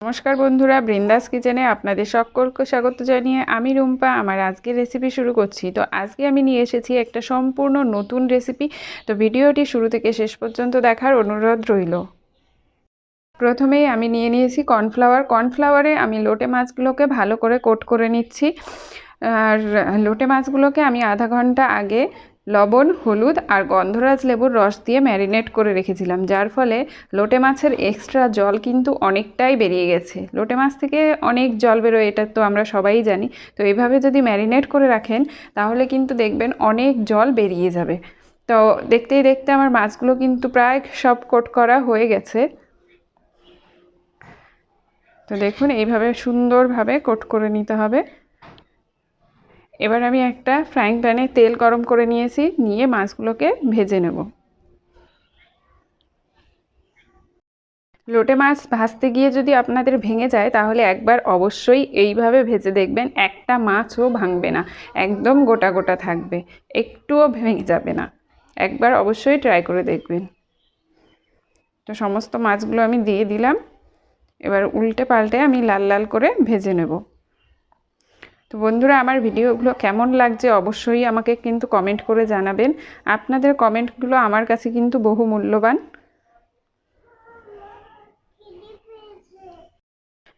নমস্কার বন্ধুরা, বৃন্দাস কিচেনে আপনাদের সকলকে স্বাগত জানিয়ে আমি রুম্পা আমার আজকের রেসিপি শুরু করছি। তো আজকে আমি নিয়ে এসেছি একটা সম্পূর্ণ নতুন রেসিপি। তো ভিডিওটি শুরু থেকে শেষ পর্যন্ত দেখার অনুরোধ রইল। প্রথমেই আমি নিয়ে নিয়েছি কর্নফ্লাওয়ারে আমি লোটে মাছগুলোকে ভালো করে কোট করে নিচ্ছি। আর লোটে মাছগুলোকে আমি আধা ঘন্টা আগে লবণ, হলুদ আর গন্ধরাজ লেবুর রস দিয়ে ম্যারিনেট করে রেখেছিলাম, যার ফলে লোটে মাছের এক্সট্রা জল কিন্তু অনেকটাই বেরিয়ে গেছে। লোটে মাছ থেকে অনেক জল বেরোয়, এটা তো আমরা সবাই জানি। তো এইভাবে যদি ম্যারিনেট করে রাখেন তাহলে কিন্তু দেখবেন অনেক জল বেরিয়ে যাবে। তো দেখতেই দেখতে আমার মাছগুলো কিন্তু প্রায় সব কোট করা হয়ে গেছে। তো দেখুন এইভাবে সুন্দরভাবে কোট করে নিতে হবে। এবার আমি একটা ফ্রাইং প্যানে তেল গরম করে নিয়ে মাছগুলোকে ভেজে নেব। লোটে মাছ ভাজতে গিয়ে যদি আপনাদের ভেঙে যায় তাহলে একবার অবশ্যই এইভাবে ভেজে দেখবেন, একটা মাছও ভাঙবে না, একদম গোটা গোটা থাকবে, একটুও ভেঙে যাবে না। একবার অবশ্যই ট্রাই করে দেখবেন। তো সমস্ত মাছগুলো আমি দিয়ে দিলাম। এবার উল্টে পাল্টে আমি লাল লাল করে ভেজে নেব। তো বন্ধুরা, আমার ভিডিওগুলো কেমন লাগছে অবশ্যই আমাকে কিন্তু কমেন্ট করে জানাবেন। আপনাদের কমেন্টগুলো আমার কাছে কিন্তু বহু মূল্যবান।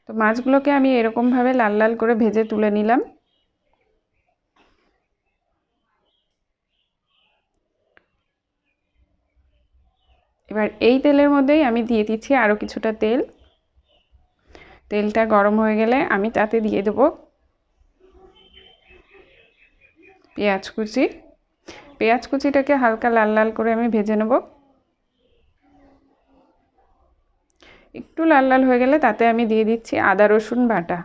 তো মাছগুলোকে আমি এরকমভাবে লাল লাল করে ভেজে তুলে নিলাম। এবার এই তেলের মধ্যেই আমি দিয়ে দিচ্ছি আরও কিছুটা তেল। তেলটা গরম হয়ে গেলে আমি তাতে দিয়ে দেবো পেঁয়াজ কুচি। পেঁয়াজ কুচিটাকে হালকা লাল লাল করে আমি ভেজে নেব। একটু লাল লাল হয়ে গেলে তাতে আমি দিয়ে দিচ্ছি আদা রসুন বাটা।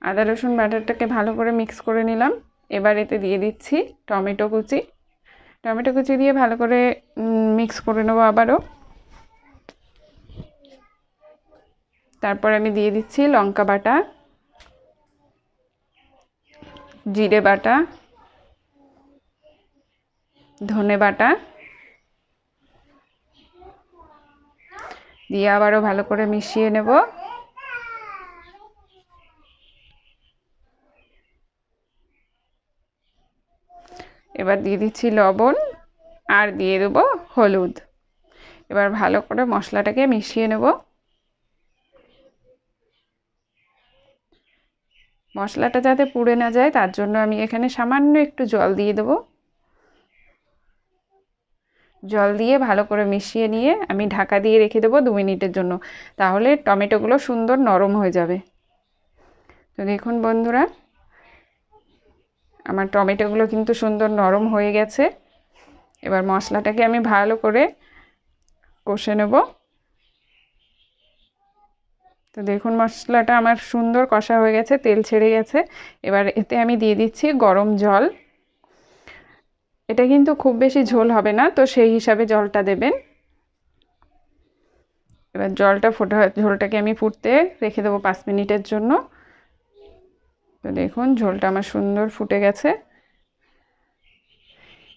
আদা রসুন বাটাটাকে ভালো করে মিক্স করে নিলাম। এবার এতে দিয়ে দিচ্ছি টমেটো কুচি। টমেটো কুচি দিয়ে ভালো করে মিক্স করে নেবো আবারও। তারপর আমি দিয়ে দিচ্ছি লঙ্কা বাটা, জিরে বাটা, ধনে বাটা দিয়ে আবারও ভালো করে মিশিয়ে নেব। এবার দিয়ে দিচ্ছি লবণ আর দিয়ে দেবো হলুদ। এবার ভালো করে মশলাটাকে মিশিয়ে নেব। মশলাটা যাতে পুড়ে না যায় তার জন্য আমি এখানে সামান্য একটু জল দিয়ে দেব। জল দিয়ে ভালো করে মিশিয়ে নিয়ে আমি ঢাকা দিয়ে রেখে দেবো 2 মিনিটের জন্য, তাহলে টমেটোগুলো সুন্দর নরম হয়ে যাবে। তো দেখুন বন্ধুরা, আমার টমেটোগুলো কিন্তু সুন্দর নরম হয়ে গেছে। এবার মশলাটাকে আমি ভালো করে কষে নেব। তো দেখুন মশলাটা আমার সুন্দর কষা হয়ে গেছে, তেল ছেড়ে গেছে। এবার এতে আমি দিয়ে দিচ্ছি গরম জল। এটা কিন্তু খুব বেশি ঝোল হবে না, তো সেই হিসাবে জলটা দেবেন। এবার ঝোলটাকে আমি ফুটতে রেখে দেবো 5 মিনিটের জন্য। তো দেখুন ঝোলটা আমার সুন্দর ফুটে গেছে।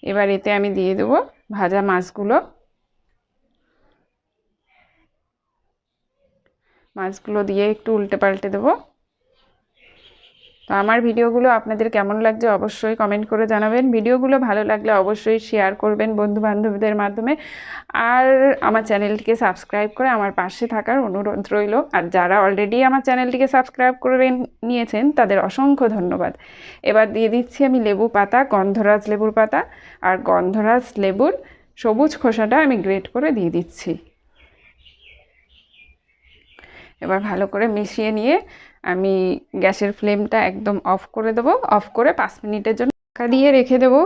এবার এতে আমি দিয়ে দেবো ভাজা মাছগুলো। মাছগুলো দিয়ে একটু উল্টে পাল্টে দেবো। তো আমার ভিডিওগুলো আপনাদের কেমন লাগছে অবশ্যই কমেন্ট করে জানাবেন। ভিডিওগুলো ভালো লাগলে অবশ্যই শেয়ার করবেন বন্ধু বান্ধবদের মাধ্যমে। আর আমার চ্যানেলটিকে সাবস্ক্রাইব করে আমার পাশে থাকার অনুরোধ রইল। আর যারা অলরেডি আমার চ্যানেলটিকে সাবস্ক্রাইব করে নিয়েছেন তাদের অসংখ্য ধন্যবাদ। এবার দিয়ে দিচ্ছি আমি লেবু পাতা, গন্ধরাজ লেবুর পাতা আর গন্ধরাজ লেবুর সবুজ খোসাটা আমি গ্রেট করে দিয়ে দিচ্ছি। এবার ভালো করে মিশিয়ে নিয়ে আমি গ্যাসের ফ্লেমটা একদম অফ করে দেবো। অফ করে 5 মিনিটের জন্য ঢাকা দিয়ে রেখে দেবো।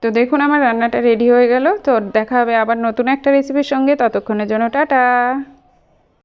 তো দেখুন আমার রান্নাটা রেডি হয়ে গেল। তো দেখা হবে আবার নতুন একটা রেসিপির সঙ্গে। ততক্ষণের জন্য টাটা।